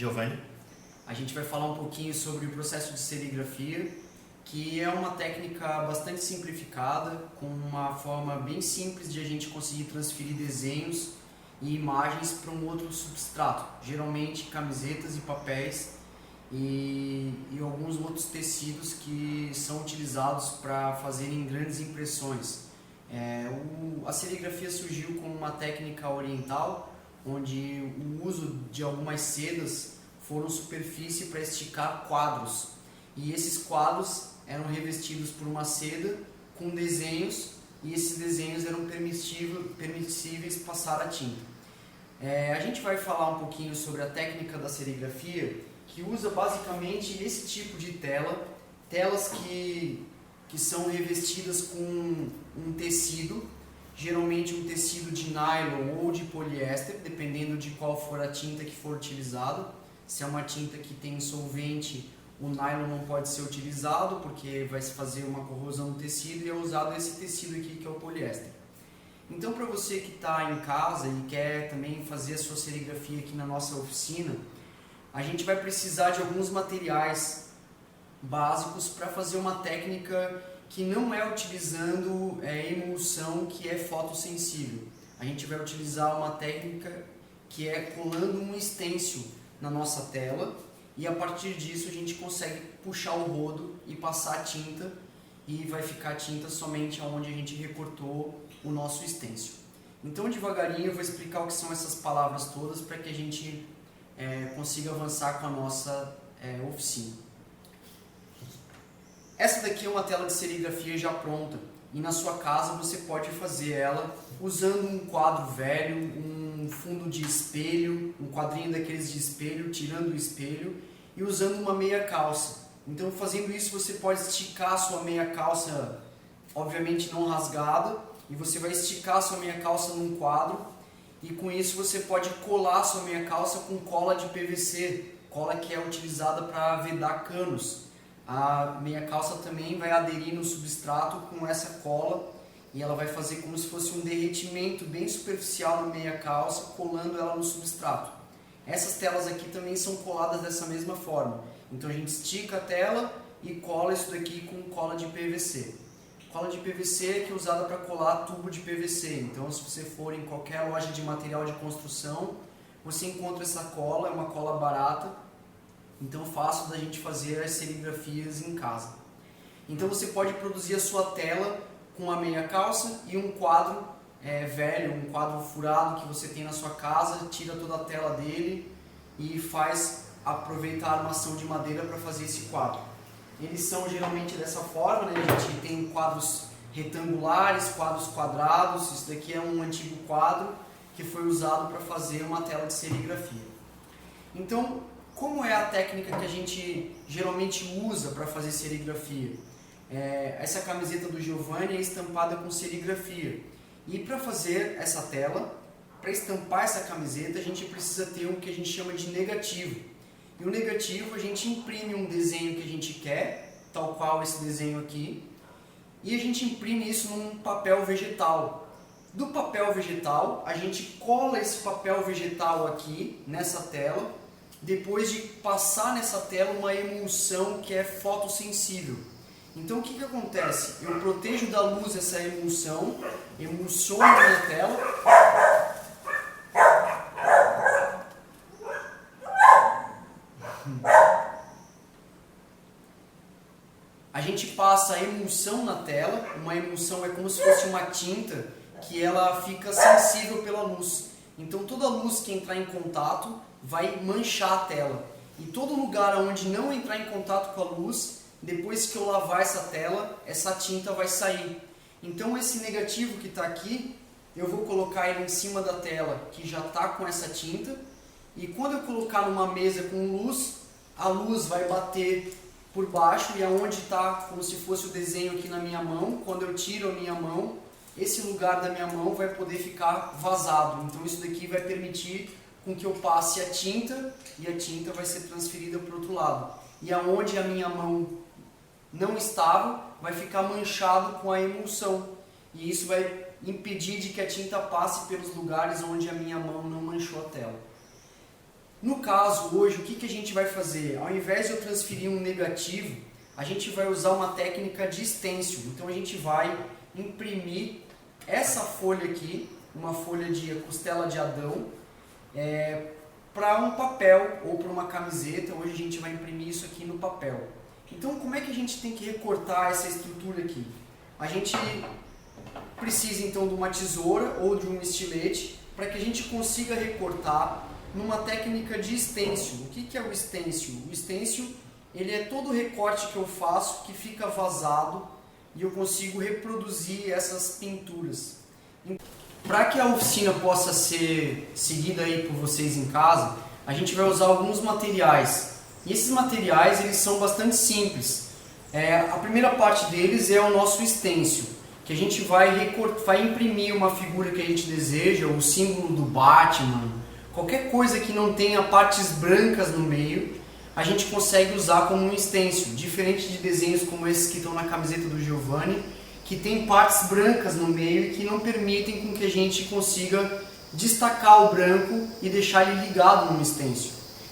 Giovanni. A gente vai falar um pouquinho sobre o processo de serigrafia, que é uma técnica bastante simplificada, com uma forma bem simples de a gente conseguir transferir desenhos e imagens para um outro substrato, geralmente camisetas e papéis e alguns outros tecidos que são utilizados para fazerem grandes impressões. A serigrafia surgiu como uma técnica oriental, onde o uso de algumas sedas foram superfície para esticar quadros, e esses quadros eram revestidos por uma seda com desenhos, e esses desenhos eram permissíveis passar a tinta. A gente vai falar um pouquinho sobre a técnica da serigrafia, que usa basicamente esse tipo de telas que são revestidas com um tecido, geralmente um tecido de nylon ou de poliéster, dependendo de qual for a tinta que for utilizado. Se é uma tinta que tem solvente, o nylon não pode ser utilizado porque vai se fazer uma corrosão no tecido, e é usado esse tecido aqui que é o poliéster. Então, para você que está em casa e quer também fazer a sua serigrafia aqui na nossa oficina, a gente vai precisar de alguns materiais básicos para fazer uma técnica que não é utilizando emulsão, que é fotossensível. A gente vai utilizar uma técnica que é colando um stencil na nossa tela, e a partir disso a gente consegue puxar o rodo e passar a tinta, e vai ficar a tinta somente onde a gente recortou o nosso stencil. Então, devagarinho eu vou explicar o que são essas palavras todas para que a gente consiga avançar com a nossa oficina. Essa daqui é uma tela de serigrafia já pronta, e na sua casa você pode fazer ela usando um quadro velho, um fundo de espelho, um quadrinho daqueles de espelho, tirando o espelho, e usando uma meia calça. Então, fazendo isso, você pode esticar a sua meia calça, obviamente não rasgada, e você vai esticar a sua meia calça num quadro, e com isso você pode colar a sua meia calça com cola de PVC, cola que é utilizada para vedar canos. A meia calça também vai aderir no substrato com essa cola, e ela vai fazer como se fosse um derretimento bem superficial na meia calça, colando ela no substrato. Essas telas aqui também são coladas dessa mesma forma. Então a gente estica a tela e cola isso daqui com cola de PVC. Cola de PVC que é usada para colar tubo de PVC. Então, se você for em qualquer loja de material de construção, você encontra essa cola, é uma cola barata. Então, fácil da gente fazer as serigrafias em casa. Então, você pode produzir a sua tela com a meia calça e um quadro velho, um quadro furado que você tem na sua casa, tira toda a tela dele e faz aproveitar a armação de madeira para fazer esse quadro. Eles são geralmente dessa forma, né? A gente tem quadros retangulares, quadros quadrados. Isso daqui é um antigo quadro que foi usado para fazer uma tela de serigrafia. Então, como é a técnica que a gente geralmente usa para fazer serigrafia? Essa camiseta do Giovanni é estampada com serigrafia. E para fazer essa tela, para estampar essa camiseta, a gente precisa ter o que a gente chama de negativo. E o negativo, a gente imprime um desenho que a gente quer, tal qual esse desenho aqui, e a gente imprime isso num papel vegetal. Do papel vegetal, a gente cola esse papel vegetal aqui, nessa tela, depois de passar nessa tela uma emulsão que é fotossensível. Então, o que acontece? Eu protejo da luz essa emulsão, emulsiono a minha tela. A gente passa a emulsão na tela. Uma emulsão é como se fosse uma tinta que ela fica sensível pela luz. Então, toda luz que entrar em contato vai manchar a tela. E todo lugar onde não entrar em contato com a luz, depois que eu lavar essa tela, essa tinta vai sair. Então, esse negativo que está aqui, eu vou colocar ele em cima da tela que já está com essa tinta. E quando eu colocar numa mesa com luz, a luz vai bater por baixo, e aonde está como se fosse o desenho aqui na minha mão, quando eu tiro a minha mão, esse lugar da minha mão vai poder ficar vazado. Então isso daqui vai permitir com que eu passe a tinta, e a tinta vai ser transferida para o outro lado. E aonde a minha mão não estava, vai ficar manchado com a emulsão. E isso vai impedir de que a tinta passe pelos lugares onde a minha mão não manchou a tela. No caso, hoje, o que a gente vai fazer? Ao invés de eu transferir um negativo, a gente vai usar uma técnica de stencil. Então a gente vai imprimir essa folha aqui, uma folha de costela de Adão, para um papel ou para uma camiseta. Hoje a gente vai imprimir isso aqui no papel. Então como é que a gente tem que recortar essa estrutura aqui? A gente precisa então de uma tesoura ou de um estilete para que a gente consiga recortar numa técnica de stencil. O que é o stencil? O stencil, ele é todo o recorte que eu faço que fica vazado e eu consigo reproduzir essas pinturas. Para que a oficina possa ser seguida aí por vocês em casa, a gente vai usar alguns materiais. E esses materiais eles são bastante simples. A primeira parte deles é o nosso stencil, que a gente vai imprimir uma figura que a gente deseja, o símbolo do Batman, qualquer coisa que não tenha partes brancas no meio, a gente consegue usar como um stencil, diferente de desenhos como esses que estão na camiseta do Giovanni, que tem partes brancas no meio e que não permitem com que a gente consiga destacar o branco e deixar ele ligado no stencil.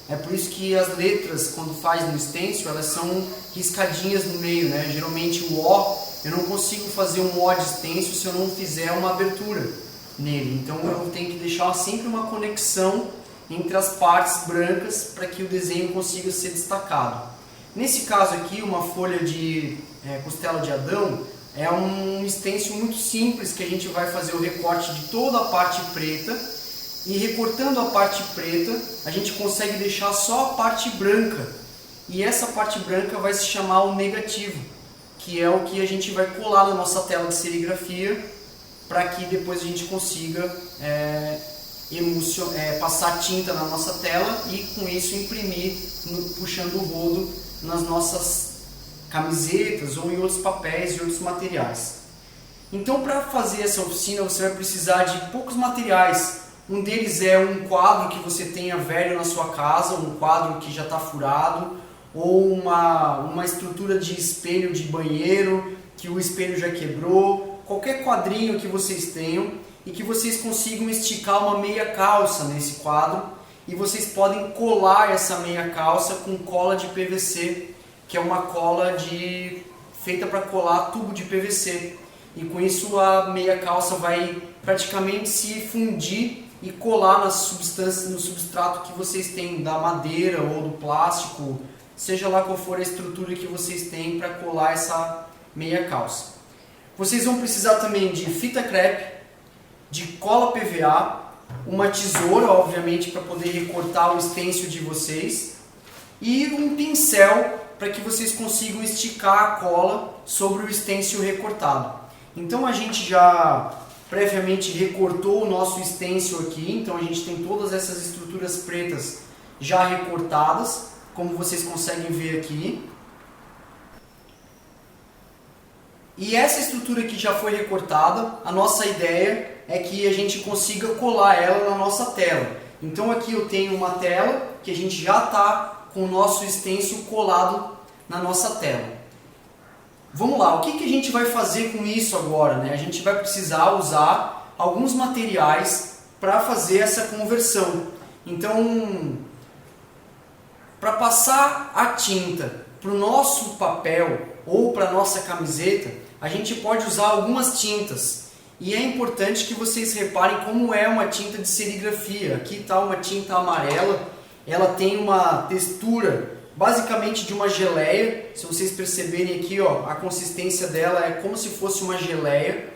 É por isso que as letras, quando faz no stencil, elas são riscadinhas no meio, né? Geralmente o O, eu não consigo fazer um O de stencil se eu não fizer uma abertura nele. Então eu tenho que deixar sempre uma conexão entre as partes brancas para que o desenho consiga ser destacado. Nesse caso aqui, uma folha de costela de Adão é um stencil muito simples que a gente vai fazer o recorte de toda a parte preta. E recortando a parte preta, a gente consegue deixar só a parte branca. E essa parte branca vai se chamar o negativo, que é o que a gente vai colar na nossa tela de serigrafia, para que depois a gente consiga passar tinta na nossa tela e com isso imprimir, puxando o rodo nas nossas camisetas ou em outros papéis e outros materiais. Então, para fazer essa oficina, você vai precisar de poucos materiais. Um deles é um quadro que você tenha velho na sua casa, um quadro que já está furado, ou uma estrutura de espelho de banheiro, que o espelho já quebrou, qualquer quadrinho que vocês tenham e que vocês consigam esticar uma meia calça nesse quadro, e vocês podem colar essa meia calça com cola de PVC, que é uma cola feita para colar tubo de PVC, e com isso a meia calça vai praticamente se fundir e colar nas substâncias, no substrato que vocês têm, da madeira ou do plástico, seja lá qual for a estrutura que vocês têm para colar essa meia calça. Vocês vão precisar também de fita crepe, de cola PVA, uma tesoura, obviamente, para poder recortar o stencil de vocês, e um pincel para que vocês consigam esticar a cola sobre o stencil recortado. Então a gente já previamente recortou o nosso stencil aqui, então a gente tem todas essas estruturas pretas já recortadas, como vocês conseguem ver aqui. E essa estrutura que já foi recortada, a nossa ideia é que a gente consiga colar ela na nossa tela. Então aqui eu tenho uma tela que a gente já está com o nosso stencil colado na nossa tela. Vamos lá, o que a gente vai fazer com isso agora, né? A gente vai precisar usar alguns materiais para fazer essa conversão. Então, para passar a tinta para o nosso papel ou para a nossa camiseta, a gente pode usar algumas tintas. E é importante que vocês reparem como é uma tinta de serigrafia. Aqui está uma tinta amarela, ela tem uma textura basicamente de uma geleia. Se vocês perceberem aqui, ó, a consistência dela é como se fosse uma geleia.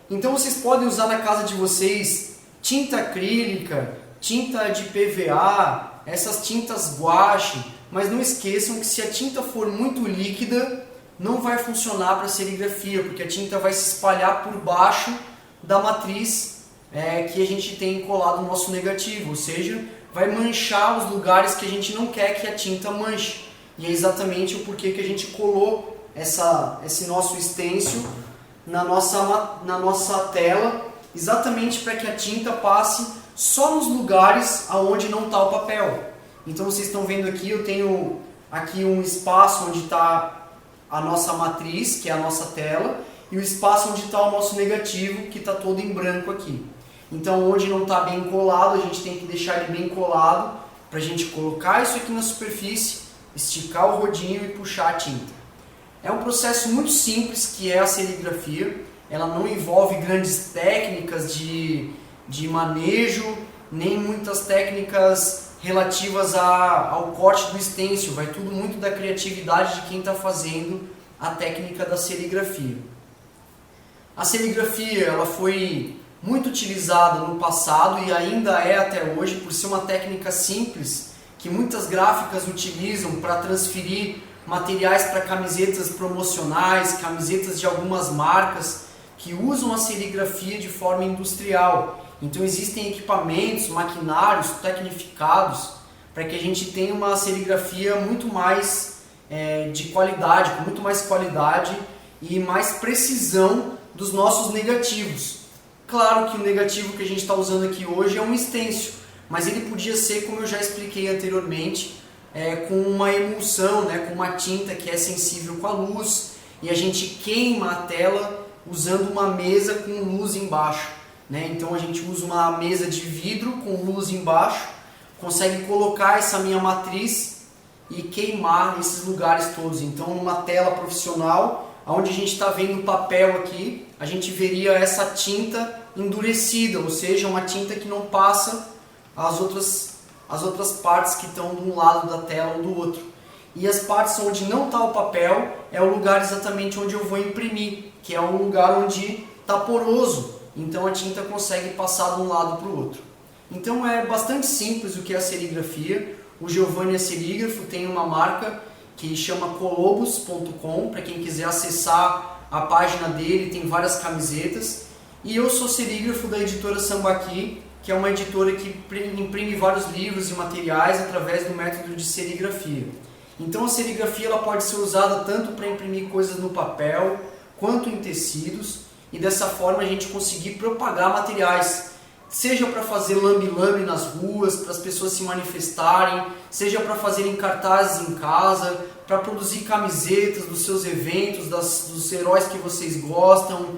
Então vocês podem usar na casa de vocês tinta acrílica, tinta de PVA, essas tintas guache, mas não esqueçam que se a tinta for muito líquida, não vai funcionar para serigrafia, porque a tinta vai se espalhar por baixo da matriz que a gente tem colado no nosso negativo, ou seja, vai manchar os lugares que a gente não quer que a tinta manche. E é exatamente o porquê que a gente colou esse nosso stencil na nossa tela, exatamente para que a tinta passe só nos lugares aonde não está o papel. Então vocês estão vendo aqui, eu tenho aqui um espaço onde está a nossa matriz, que é a nossa tela, e o espaço onde está o nosso negativo, que está todo em branco aqui. Então onde não está bem colado, a gente tem que deixar ele bem colado, para a gente colocar isso aqui na superfície, esticar o rodinho e puxar a tinta. É um processo muito simples que é a serigrafia. Ela não envolve grandes técnicas de manejo, nem muitas técnicas relativas ao corte do stencil. Vai tudo muito da criatividade de quem está fazendo a técnica da serigrafia. A serigrafia ela foi muito utilizada no passado e ainda é até hoje por ser uma técnica simples que muitas gráficas utilizam para transferir materiais para camisetas promocionais, camisetas de algumas marcas que usam a serigrafia de forma industrial. Então existem equipamentos, maquinários tecnificados para que a gente tenha uma serigrafia muito mais de qualidade, com muito mais qualidade e mais precisão dos nossos negativos. Claro que o negativo que a gente está usando aqui hoje é um stencil, mas ele podia ser, como eu já expliquei anteriormente, com uma emulsão, com uma tinta que é sensível com a luz, e a gente queima a tela usando uma mesa com luz embaixo. Então a gente usa uma mesa de vidro com luz embaixo, consegue colocar essa minha matriz e queimar esses lugares todos. Então numa tela profissional, onde a gente está vendo o papel aqui, a gente veria essa tinta endurecida, ou seja, uma tinta que não passa as outras partes que estão de um lado da tela ou do outro. E as partes onde não está o papel é o lugar exatamente onde eu vou imprimir, que é um lugar onde está poroso, então a tinta consegue passar de um lado para o outro. Então é bastante simples o que é a serigrafia. O Giovanni é serígrafo, tem uma marca que chama colobos.com, para quem quiser acessar a página dele, tem várias camisetas. E eu sou serígrafo da editora Sambaqui, que é uma editora que imprime vários livros e materiais através do método de serigrafia. Então a serigrafia ela pode ser usada tanto para imprimir coisas no papel, quanto em tecidos, e dessa forma a gente conseguir propagar materiais, seja para fazer lambe-lambe nas ruas, para as pessoas se manifestarem, seja para fazerem cartazes em casa, para produzir camisetas dos seus eventos, dos heróis que vocês gostam,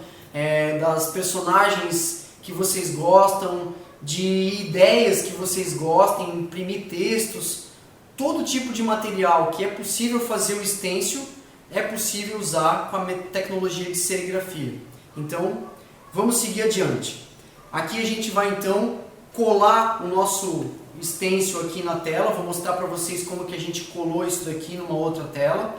das personagens que vocês gostam, de ideias que vocês gostem, imprimir textos, todo tipo de material que é possível fazer o stencil é possível usar com a tecnologia de serigrafia. Então, vamos seguir adiante. Aqui a gente vai então colar o nosso stencil aqui na tela. Vou mostrar para vocês como que a gente colou isso daqui numa outra tela.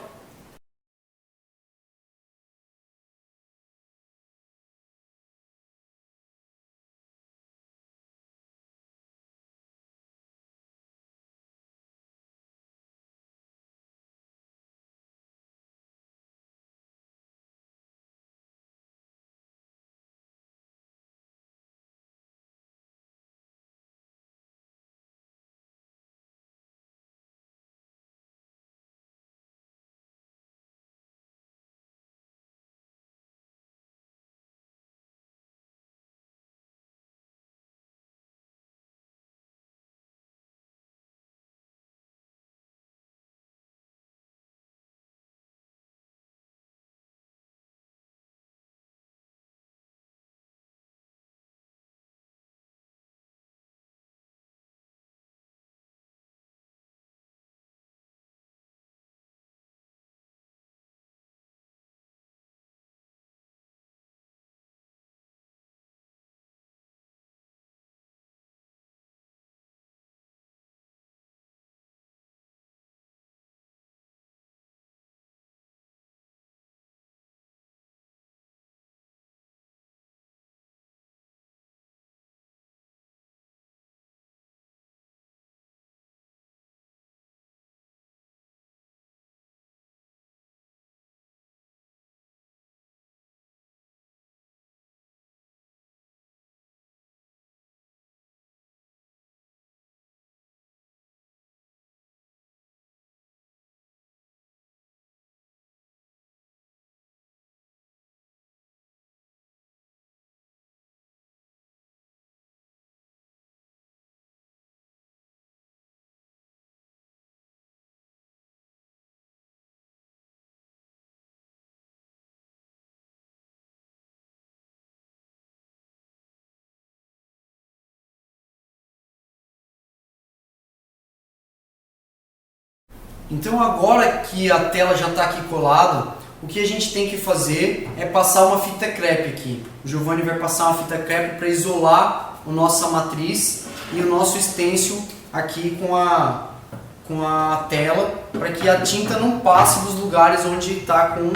Então agora que a tela já está aqui colada, o que a gente tem que fazer é passar uma fita crepe aqui. O Giovanni vai passar uma fita crepe para isolar a nossa matriz e o nosso stencil aqui com a tela, para que a tinta não passe dos lugares onde está com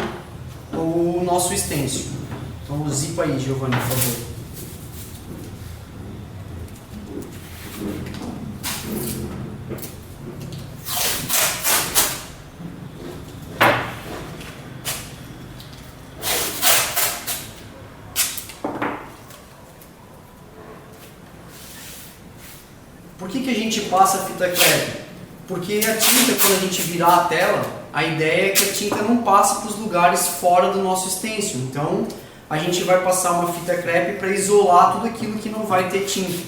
o nosso stencil. Então zipa aí, Giovanni, por favor. Por que a gente passa a fita crepe? Porque a tinta, quando a gente virar a tela, a ideia é que a tinta não passe para os lugares fora do nosso stencil. Então, a gente vai passar uma fita crepe para isolar tudo aquilo que não vai ter tinta.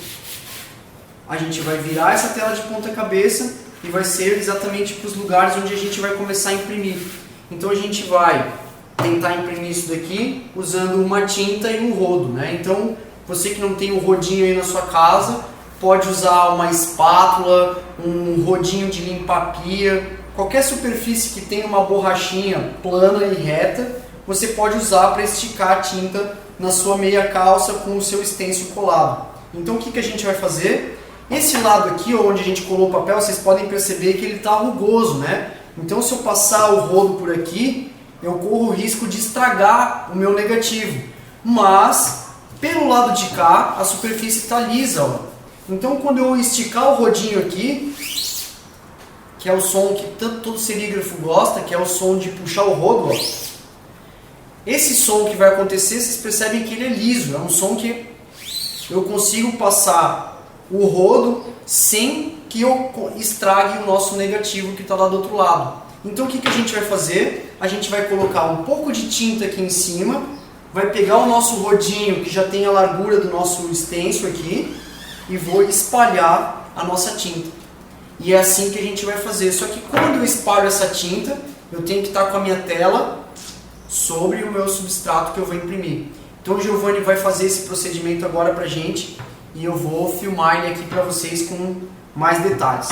A gente vai virar essa tela de ponta cabeça e vai ser exatamente para os lugares onde a gente vai começar a imprimir. Então, a gente vai tentar imprimir isso daqui usando uma tinta e um rodo, né? Então, você que não tem um rodinho aí na sua casa, pode usar uma espátula, um rodinho de limpar pia, qualquer superfície que tenha uma borrachinha plana e reta, você pode usar para esticar a tinta na sua meia calça com o seu stencil colado. Então o que a gente vai fazer? Esse lado aqui, onde a gente colou o papel, vocês podem perceber que ele está rugoso, né? Então se eu passar o rodo por aqui, eu corro o risco de estragar o meu negativo. Mas, pelo lado de cá, a superfície está lisa, ó. Então quando eu esticar o rodinho aqui, que é o som que todo serígrafo gosta, que é o som de puxar o rodo, ó, esse som que vai acontecer, vocês percebem que ele é liso, é um som que eu consigo passar o rodo sem que eu estrague o nosso negativo que está lá do outro lado. Então o que a gente vai fazer? A gente vai colocar um pouco de tinta aqui em cima, vai pegar o nosso rodinho que já tem a largura do nosso stencil aqui, e vou espalhar a nossa tinta. E é assim que a gente vai fazer. Só que quando eu espalho essa tinta, eu tenho que estar com a minha tela sobre o meu substrato que eu vou imprimir. Então o Giovanni vai fazer esse procedimento agora pra gente e eu vou filmar ele aqui para vocês com mais detalhes.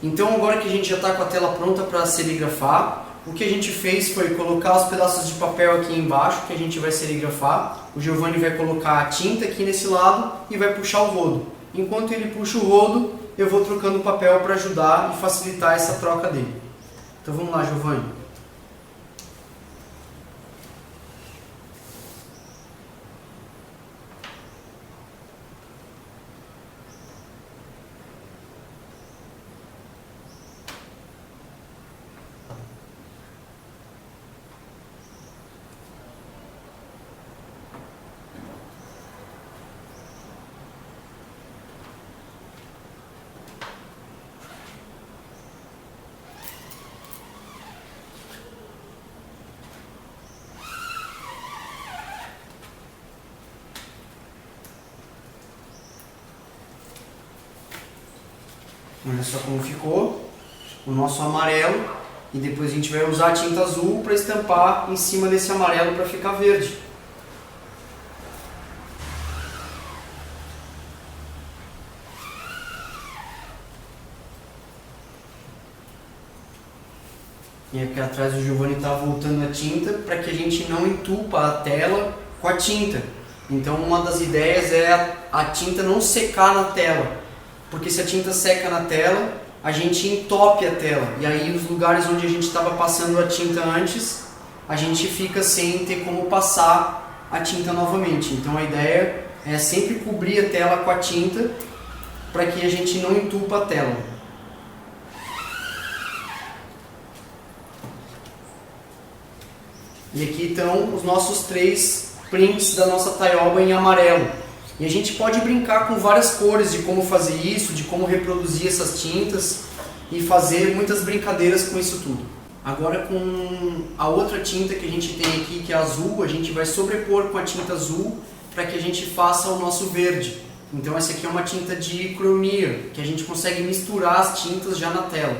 Então agora que a gente já está com a tela pronta para serigrafar, o que a gente fez foi colocar os pedaços de papel aqui embaixo que a gente vai serigrafar. O Giovanni vai colocar a tinta aqui nesse lado e vai puxar o rodo. Enquanto ele puxa o rodo, eu vou trocando o papel para ajudar e facilitar essa troca dele. Então vamos lá, Giovanni. Olha só como ficou o nosso amarelo, e depois a gente vai usar a tinta azul para estampar em cima desse amarelo para ficar verde. E aqui atrás o Giovanni está voltando a tinta para que a gente não entupa a tela com a tinta. Então uma das ideias é a tinta não secar na tela. Porque se a tinta seca na tela, a gente entope a tela. E aí os lugares onde a gente estava passando a tinta antes, a gente fica sem ter como passar a tinta novamente. Então a ideia é sempre cobrir a tela com a tinta para que a gente não entupa a tela. E aqui estão os nossos 3 prints da nossa taioba em amarelo. E a gente pode brincar com várias cores de como fazer isso, de como reproduzir essas tintas e fazer muitas brincadeiras com isso tudo. Agora com a outra tinta que a gente tem aqui, que é azul, a gente vai sobrepor com a tinta azul para que a gente faça o nosso verde. Então essa aqui é uma tinta de cromia, que a gente consegue misturar as tintas já na tela.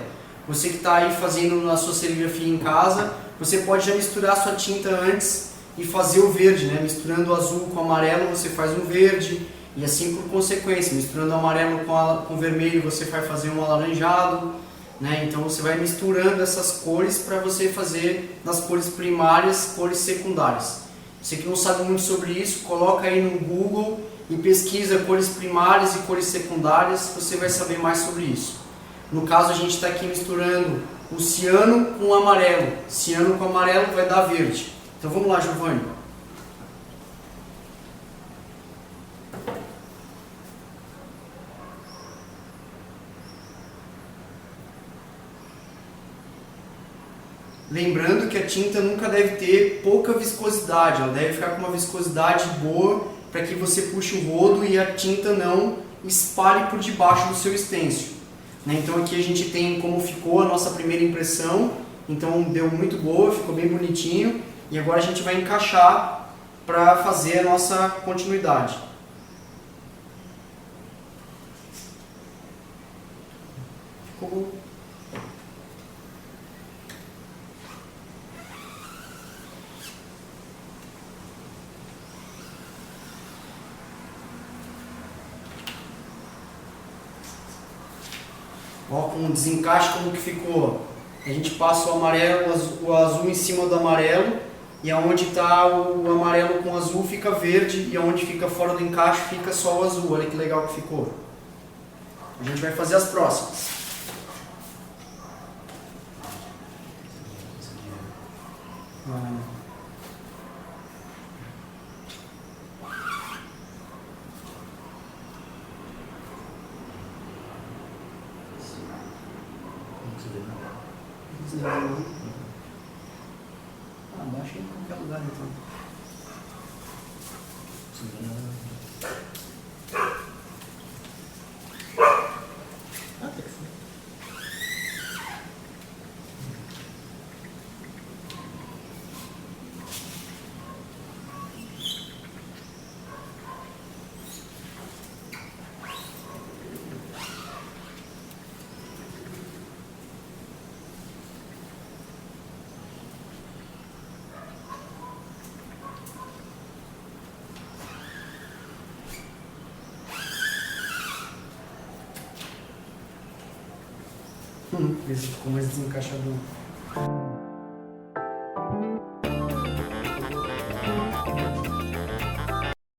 Você que está aí fazendo a sua serigrafia em casa, você pode já misturar a sua tinta antes e fazer o verde, né? Misturando o azul com o amarelo você faz um verde, e assim por consequência, misturando o amarelo com o vermelho você vai fazer um alaranjado, né? Então você vai misturando essas cores para você fazer das cores primárias, cores secundárias. Você que não sabe muito sobre isso, coloca aí no Google e pesquisa cores primárias e cores secundárias, você vai saber mais sobre isso. No caso a gente está aqui misturando o ciano com o amarelo. Ciano com amarelo vai dar verde. Então vamos lá, Giovanni. Lembrando que a tinta nunca deve ter pouca viscosidade, ela deve ficar com uma viscosidade boa para que você puxe o rodo e a tinta não espalhe por debaixo do seu stencil. Então aqui a gente tem como ficou a nossa primeira impressão, então deu muito boa, ficou bem bonitinho e agora a gente vai encaixar para fazer a nossa continuidade. Ficou bom. Ó, com o desencaixe como que ficou. A gente passa o amarelo, o azul em cima do amarelo e aonde está o amarelo com o azul fica verde e aonde fica fora do encaixe fica só o azul. Olha que legal que ficou. A gente vai fazer as próximas. Baixa em qualquer lugar então. Esse ficou mais desencaixador.